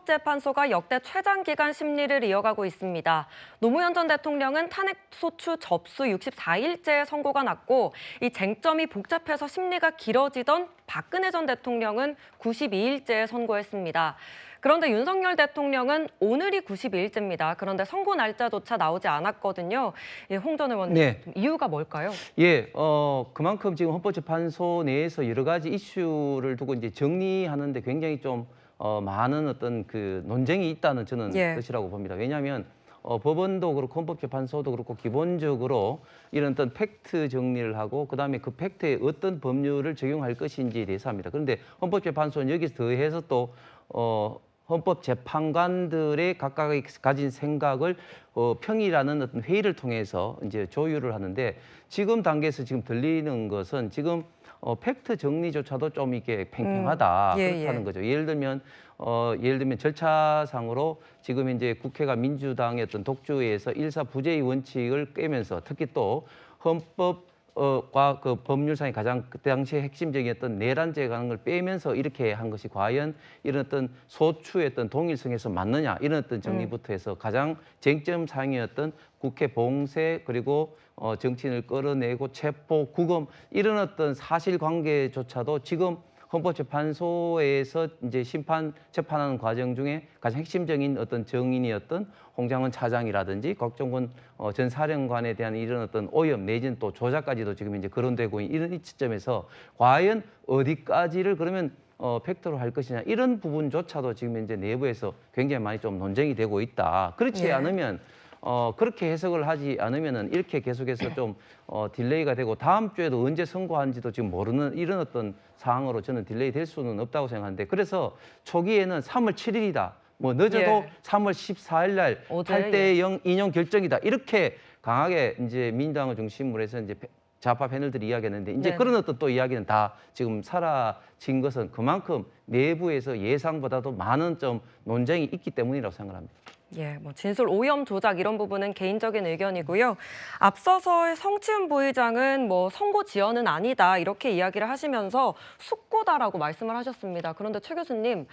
헌법재판소가 역대 최장기간 심리를 이어가고 있습니다. 노무현 전 대통령은 탄핵소추 접수 64일째에 선고가 났고 이 쟁점이 복잡해서 심리가 길어지던 박근혜 전 대통령은 92일째에 선고했습니다. 그런데 윤석열 대통령은 오늘이 92일째입니다. 그런데 선고 날짜조차 나오지 않았거든요. 홍 전 의원님, 네. 이유가 뭘까요? 그만큼 지금 헌법재판소 내에서 여러 가지 이슈를 두고 이제 정리하는데 굉장히 좀 많은 어떤 그 논쟁이 있다는 저는 뜻이라고 봅니다. 왜냐하면 법원도 그렇고 헌법재판소도 그렇고 기본적으로 이런 어떤 팩트 정리를 하고 그다음에 그 팩트에 어떤 법률을 적용할 것인지에 대해서 합니다. 그런데 헌법재판소는 여기서 더해서 또 헌법재판관들의 각각의 가진 생각을 평일하는 어떤 회의를 통해서 이제 조율을 하는데 지금 단계에서 지금 들리는 것은 지금 팩트 정리조차도 좀 이게 팽팽하다 그렇다는 거죠. 예를 들면 절차상으로 지금 이제 국회가 민주당의 어떤 독주에서 일사부재의 원칙을 깨면서 특히 또 헌법과 그 법률상의 가장 그때 당시에 핵심적이었던 내란죄 가는 걸 빼면서 이렇게 한 것이 과연 이런 어떤 소추의 어떤 동일성에서 맞느냐 이런 어떤 정리부터 해서 가장 쟁점 사항이었던 국회 봉쇄 그리고 정치인을 끌어내고 체포, 구금 이런 어떤 사실관계조차도 지금 헌법재판소에서 이제 재판하는 과정 중에 가장 핵심적인 어떤 정인이었던 홍장원 차장이라든지 곽종건 전 사령관에 대한 이런 어떤 오염 내지는 또 조작까지도 지금 이제 거론되고 있는 이런 시점에서 과연 어디까지를 그러면 팩트로 할 것이냐 이런 부분조차도 지금 이제 내부에서 굉장히 많이 좀 논쟁이 되고 있다. 그렇지 않으면 그렇게 해석을 하지 않으면은 이렇게 계속해서 좀 딜레이가 되고 다음 주에도 언제 선고한지도 지금 모르는 이런 어떤 상황으로 저는 딜레이 될 수는 없다고 생각하는데 그래서 초기에는 3월 7일이다. 뭐 늦어도 3월 14일 날 8대0 인용 결정이다. 이렇게 강하게 이제 민주당을 중심으로 해서 이제 좌파 패널들이 이야기했는데 이제 그런 어떤 또 이야기는 다 지금 사라진 것은 그만큼 내부에서 예상보다도 많은 좀 논쟁이 있기 때문이라고 생각합니다. 뭐 진술 오염 조작 이런 부분은 개인적인 의견이고요. 앞서서 성치훈 부의장은 뭐 선고 지연은 아니다 이렇게 이야기를 하시면서 숙고다라고 말씀을 하셨습니다. 그런데 최 교수님,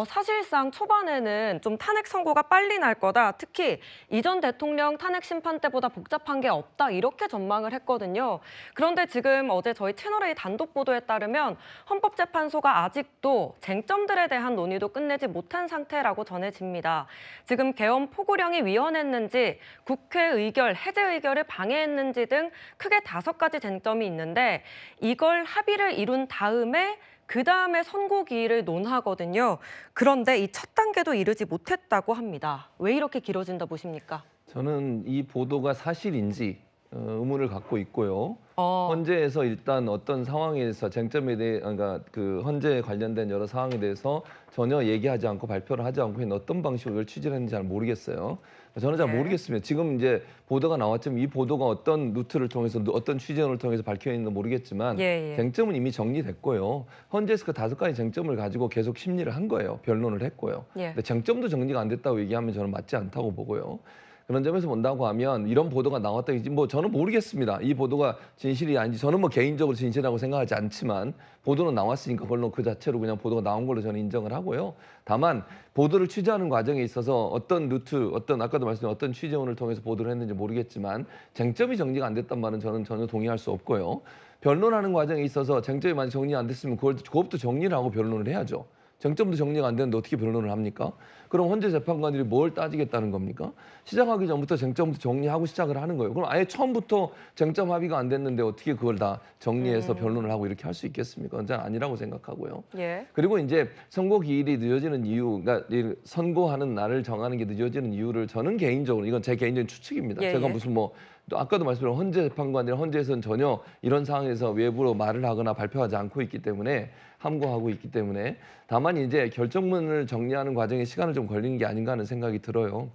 사실상 초반에는 좀 탄핵 선고가 빨리 날 거다. 특히 이전 대통령 탄핵 심판 때보다 복잡한 게 없다. 이렇게 전망을 했거든요. 그런데 지금 어제 저희 채널A 단독 보도에 따르면 헌법재판소가 아직도 쟁점들에 대한 논의도 끝내지 못한 상태라고 전해집니다. 지금 개헌 포고령이 위헌했는지 국회 의결, 해제 의결을 방해했는지 등 크게 5가지 쟁점이 있는데 이걸 합의를 이룬 다음에 그다음에 선고 기일을 논하거든요. 그런데 이 첫 단계도 이르지 못했다고 합니다. 왜 이렇게 길어진다 보십니까? 저는 이 보도가 사실인지 의문을 갖고 있고요. 헌재에서 일단 어떤 상황에서 쟁점에 대해 그러니까 그 헌재에 관련된 여러 상황에 대해서 전혀 얘기하지 않고 발표를 하지 않고 어떤 방식으로 취재를 했는지 잘 모르겠어요. 저는 잘 모르겠습니다. 지금 이제 보도가 나왔지만 이 보도가 어떤 루트를 통해서 어떤 취재원을 통해서 밝혀 있는지 모르겠지만 쟁점은 이미 정리됐고요. 헌재에서 그 5가지 쟁점을 가지고 계속 심리를 한 거예요. 변론을 했고요. 근데 쟁점도 정리가 안 됐다고 얘기하면 저는 맞지 않다고 보고요. 그런 점에서 본다고 하면 이런 보도가 나왔다든지 뭐 저는 모르겠습니다. 이 보도가 진실이 아닌지 저는 뭐 개인적으로 진실이라고 생각하지 않지만 보도는 나왔으니까 그걸로 그 자체로 그냥 보도가 나온 걸로 저는 인정을 하고요. 다만 보도를 취재하는 과정에 있어서 어떤 루트, 아까도 말씀드린 어떤 취재원을 통해서 보도를 했는지 모르겠지만 쟁점이 정리가 안 됐단 말은 저는 전혀 동의할 수 없고요. 변론하는 과정에 있어서 쟁점이 만약 정리가 안 됐으면 그것도 정리를 하고 변론을 해야죠. 쟁점도 정리가 안 되는데 어떻게 변론을 합니까? 그럼 헌재 재판관들이 뭘 따지겠다는 겁니까? 시작하기 전부터 쟁점부터 정리하고 시작을 하는 거예요. 그럼 아예 처음부터 쟁점 합의가 안 됐는데 어떻게 그걸 다 정리해서 변론을 하고 이렇게 할 수 있겠습니까? 그건 아니라고 생각하고요. 그리고 이제 선고 기일이 늦어지는 이유, 그러니까 선고하는 날을 정하는 게 늦어지는 이유를 저는 개인적으로 이건 제 개인적인 추측입니다. 제가 무슨 뭐 또 아까도 말씀드린 헌재 재판관이나 헌재에서는 전혀 이런 상황에서 외부로 말을 하거나 발표하지 않고 있기 때문에 함구하고 있기 때문에 다만 이제 결정문을 정리하는 과정에 시간을 좀 걸리는 게 아닌가 하는 생각이 들어요.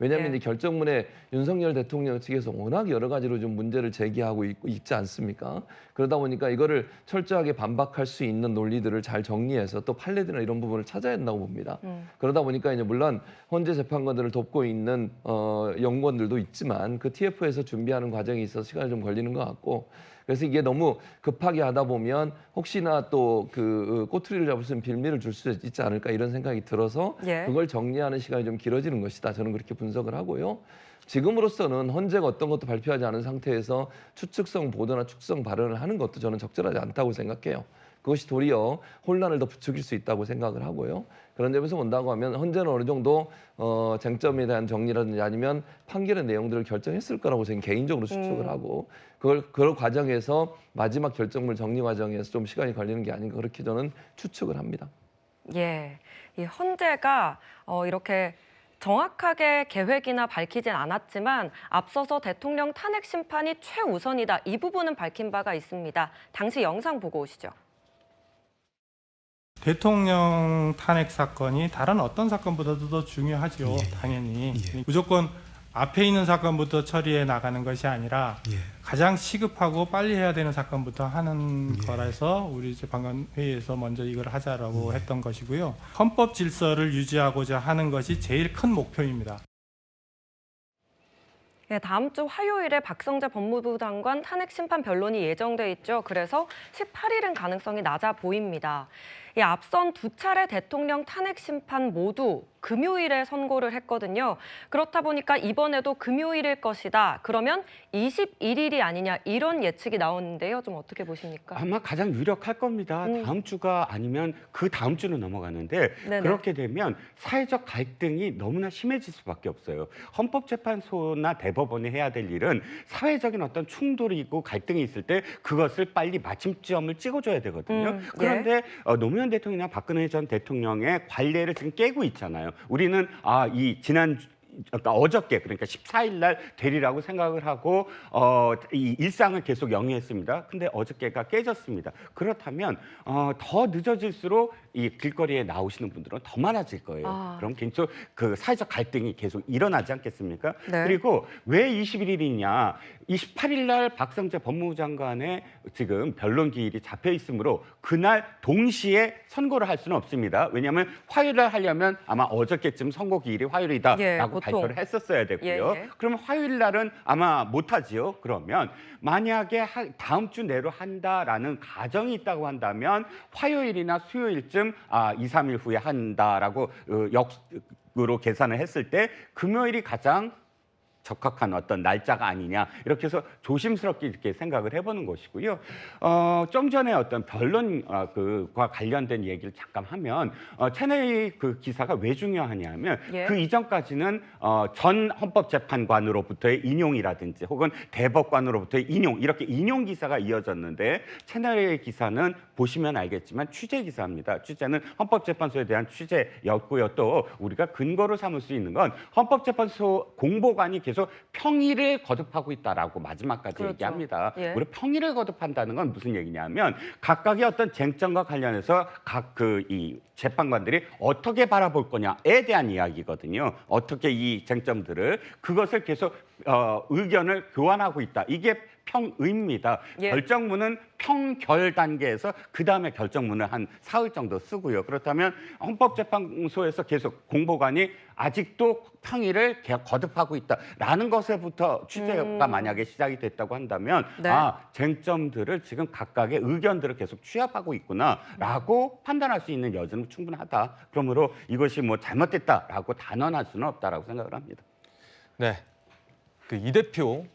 왜냐하면 예. 이 결정문에 윤석열 대통령 측에서 워낙 여러 가지로 좀 문제를 제기하고 있지 않습니까? 그러다 보니까 이거를 철저하게 반박할 수 있는 논리들을 잘 정리해서 또 판례들이나 이런 부분을 찾아야 된다고 봅니다. 그러다 보니까 이제 물론 헌재 재판관들을 돕고 있는 연구원들도 있지만 그 TF에서 준비하는 과정이 있어서 시간이 좀 걸리는 것 같고, 그래서 이게 너무 급하게 하다 보면 혹시나 또 그 꼬투리를 잡을 수 있는 빌미를 줄 수 있지 않을까 이런 생각이 들어서 예. 그걸 정리하는 시간이 좀 길어지는 것이다. 저는 그렇게 분석을 하고요. 지금으로서는 헌재가 어떤 것도 발표하지 않은 상태에서 추측성 보도나 축성 발언을 하는 것도 저는 적절하지 않다고 생각해요. 그것이 도리어 혼란을 더 부추길 수 있다고 생각을 하고요. 그런 점에서 본다고 하면 헌재는 어느 정도 쟁점에 대한 정리라든지 아니면 판결의 내용들을 결정했을 거라고 저는 개인적으로 추측을 하고, 그걸 과정에서 마지막 결정물 정리 과정에서 좀 시간이 걸리는 게 아닌가 그렇게 저는 추측을 합니다. 예, 이 헌재가 이렇게 정확하게 계획이나 밝히진 않았지만 앞서서 대통령 탄핵 심판이 최우선이다. 이 부분은 밝힌 바가 있습니다. 당시 영상 보고 오시죠. 대통령 탄핵 사건이 다른 어떤 사건보다도 더 중요하죠. 당연히. 무조건 앞에 있는 사건부터 처리해 나가는 것이 아니라 가장 시급하고 빨리 해야 되는 사건부터 하는 거라서 우리 재판관 회의에서 먼저 이걸 하자라고 했던 것이고요. 헌법 질서를 유지하고자 하는 것이 제일 큰 목표입니다. 네, 다음 주 화요일에 박성재 법무부 장관 탄핵 심판 변론이 예정돼 있죠. 그래서 18일은 가능성이 낮아 보입니다. 앞선 두 차례 대통령 탄핵 심판 모두 금요일에 선고를 했거든요. 그렇다 보니까 이번에도 금요일일 것이다. 그러면 21일이 아니냐 이런 예측이 나오는데요. 좀 어떻게 보십니까? 아마 가장 유력할 겁니다. 다음 주가 아니면 그 다음 주는 넘어가는데 네네. 그렇게 되면 사회적 갈등이 너무나 심해질 수밖에 없어요. 헌법재판소나 대법원이 해야 될 일은 사회적인 어떤 충돌이 있고 갈등이 있을 때 그것을 빨리 마침점을 찍어줘야 되거든요. 그런데 노무현 대통령이나 박근혜 전 대통령의 관례를 지금 깨고 있잖아요. 우리는 이 지난 그러니까 어저께 그러니까 14일 날 되리라고 생각을 하고 이 일상을 계속 영위했습니다. 근데 어저께가 깨졌습니다. 그렇다면 더 늦어질수록 이 길거리에 나오시는 분들은 더 많아질 거예요. 그럼 계속 그 사회적 갈등이 계속 일어나지 않겠습니까? 네. 그리고 왜 21일이냐? 28일 날 박성재 법무부 장관의 지금 변론 기일이 잡혀 있으므로 그날 동시에 선고를 할 수는 없습니다. 왜냐하면 화요일 날 하려면 아마 어저께쯤 선고 기일이 화요일이다라고 발표를 했었어야 됐고요. 그러면 화요일 날은 아마 못하지요. 그러면 만약에 다음 주 내로 한다라는 가정이 있다고 한다면 화요일이나 수요일쯤 2, 3일 후에 한다라고 역으로 계산을 했을 때 금요일이 가장 적합한 어떤 날짜가 아니냐 이렇게 해서 조심스럽게 이렇게 생각을 해보는 것이고요. 좀 전에 어떤 변론과 관련된 얘기를 잠깐 하면 채널 그 기사가 왜 중요하냐면 그 이전까지는 전 헌법재판관으로부터의 인용이라든지 혹은 대법관으로부터의 인용 이렇게 인용 기사가 이어졌는데 채널의 기사는 보시면 알겠지만 취재 기사입니다. 취재는 헌법재판소에 대한 취재였고요. 또 우리가 근거로 삼을 수 있는 건 헌법재판소 공보관이 계속 평의를 거듭하고 있다라고 마지막까지 얘기합니다. 우리 평의를 거듭한다는 건 무슨 얘기냐면 각각의 어떤 쟁점과 관련해서 각 이 재판관들이 어떻게 바라볼 거냐에 대한 이야기거든요. 어떻게 이 쟁점들을 그것을 계속 의견을 교환하고 있다. 이게 평의입니다. 결정문은 평결 단계에서 그 다음에 결정문을 한 사흘 정도 쓰고요. 그렇다면 헌법재판소에서 계속 공보관이 아직도 평의를 거듭하고 있다라는 것에부터 취재가 만약에 시작이 됐다고 한다면 쟁점들을 지금 각각의 의견들을 계속 취합하고 있구나라고 판단할 수 있는 여지는 충분하다. 그러므로 이것이 뭐 잘못됐다라고 단언할 수는 없다라고 생각을 합니다. 네, 그 이 대표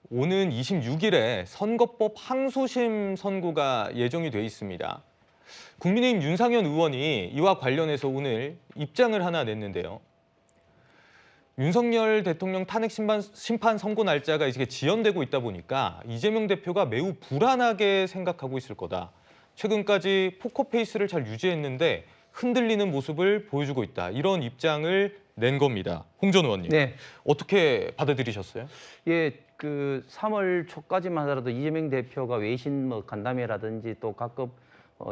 오는 26일에 선거법 항소심 선고가 예정이 돼 있습니다. 국민의힘 윤상현 의원이 이와 관련해서 오늘 입장을 하나 냈는데요. 윤석열 대통령 탄핵 심판 선고 날짜가 이제 지연되고 있다 보니까 이재명 대표가 매우 불안하게 생각하고 있을 거다. 최근까지 포커페이스를 잘 유지했는데 흔들리는 모습을 보여주고 있다. 이런 입장을 낸 겁니다. 홍 전 의원님. 네. 어떻게 받아들이셨어요? 예, 그 3월 초까지만 하더라도 이재명 대표가 외신 간담회라든지 또 각급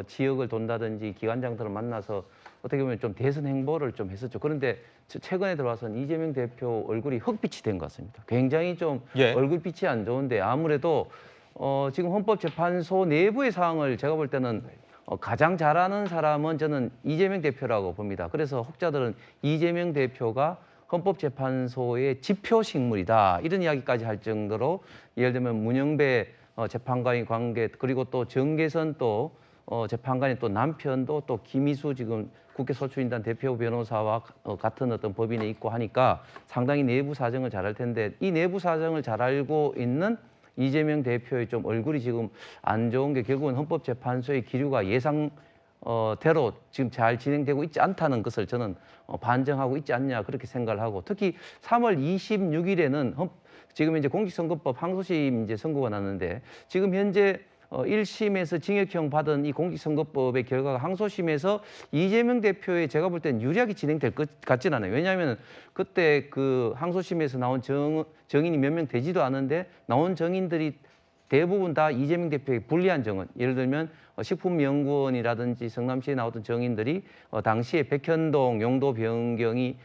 지역을 돈다든지 기관장들을 만나서 어떻게 보면 좀 대선 행보를 좀 했었죠. 그런데 최근에 들어와서는 이재명 대표 얼굴이 흑빛이 된 것 같습니다. 굉장히 좀 예. 얼굴빛이 안 좋은데 아무래도 지금 헌법재판소 내부의 상황을 제가 볼 때는 가장 잘하는 사람은 저는 이재명 대표라고 봅니다. 그래서 혹자들은 이재명 대표가 헌법재판소의 지표 식물이다 이런 이야기까지 할 정도로 예를 들면 문영배 재판관의 관계 그리고 또 정계선 또 재판관의 또 남편도 또 김희수 지금 국회 소추인단 대표 변호사와 같은 어떤 법인에 있고 하니까 상당히 내부 사정을 잘 알 텐데 이 내부 사정을 잘 알고 있는 이재명 대표의 좀 얼굴이 지금 안 좋은 게 결국은 헌법재판소의 기류가 예상대로 지금 잘 진행되고 있지 않다는 것을 저는 반증하고 있지 않냐 그렇게 생각을 하고 특히 3월 26일에는 지금 이제 공직선거법 항소심 이제 선고가 났는데 지금 현재 1심에서 징역형 받은 이 공직선거법의 결과가 항소심에서 이재명 대표의 제가 볼 땐 유리하게 진행될 것 같지는 않아요. 왜냐하면 그때 그 항소심에서 나온 정인이 몇 명 되지도 않은데 나온 정인들이 대부분 다 이재명 대표의 불리한 정은 예를 들면 식품연구원이라든지 성남시에 나왔던 정인들이 당시에 백현동 용도 변경이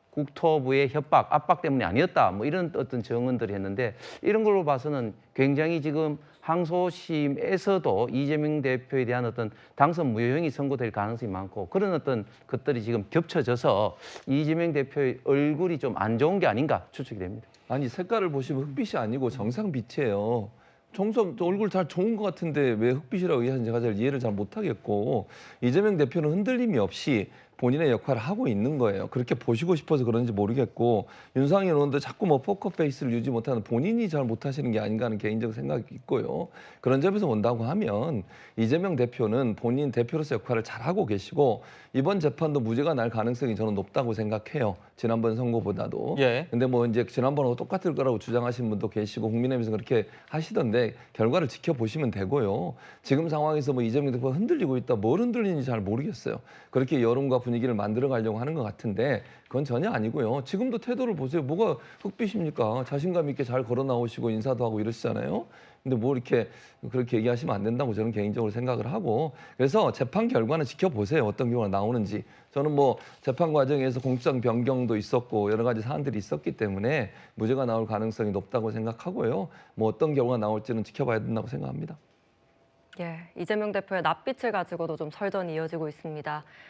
국토부의 협박, 압박 때문이 아니었다. 뭐 이런 어떤 증언들이 했는데 이런 걸로 봐서는 굉장히 지금 항소심에서도 이재명 대표에 대한 어떤 당선 무효형이 선고될 가능성이 많고 그런 어떤 것들이 지금 겹쳐져서 이재명 대표의 얼굴이 좀 안 좋은 게 아닌가 추측이 됩니다. 아니 색깔을 보시면 흑빛이 아니고 정상빛이에요. 정상 얼굴 잘 좋은 것 같은데 왜 흑빛이라고 얘기하는지 제가 잘 이해를 잘 못하겠고 이재명 대표는 흔들림이 없이 본인의 역할을 하고 있는 거예요. 그렇게 보시고 싶어서 그런지 모르겠고 윤상현 의원도 자꾸 뭐 포커페이스를 유지 못하는 본인이 잘 못하시는 게 아닌가 하는 개인적 생각이 있고요. 그런 점에서 본다고 하면 이재명 대표는 본인 대표로서 역할을 잘하고 계시고 이번 재판도 무죄가 날 가능성이 저는 높다고 생각해요. 지난번 선거보다도. 예. 근데 뭐 이제 지난번하고 똑같을 거라고 주장하시는 분도 계시고 국민의힘에서 그렇게 하시던데 결과를 지켜보시면 되고요. 지금 상황에서 뭐 이재명 대표가 흔들리고 있다. 뭘 흔들리는지 잘 모르겠어요. 그렇게 여론과 분위기를 만들어 가려고 하는 것 같은데 그건 전혀 아니고요. 지금도 태도를 보세요. 뭐가 흑빛입니까? 자신감 있게 잘 걸어 나오시고 인사도 하고 이러시잖아요. 근데 뭐 이렇게 그렇게 얘기하시면 안 된다고 저는 개인적으로 생각을 하고 그래서 재판 결과는 지켜보세요. 어떤 경우가 나오는지. 저는 뭐 재판 과정에서 공소장 변경도 있었고 여러 가지 사안들이 있었기 때문에 무죄가 나올 가능성이 높다고 생각하고요. 뭐 어떤 결과가 나올지는 지켜봐야 된다고 생각합니다. 예, 이재명 대표의 낯빛을 가지고도 좀 설전이 이어지고 있습니다.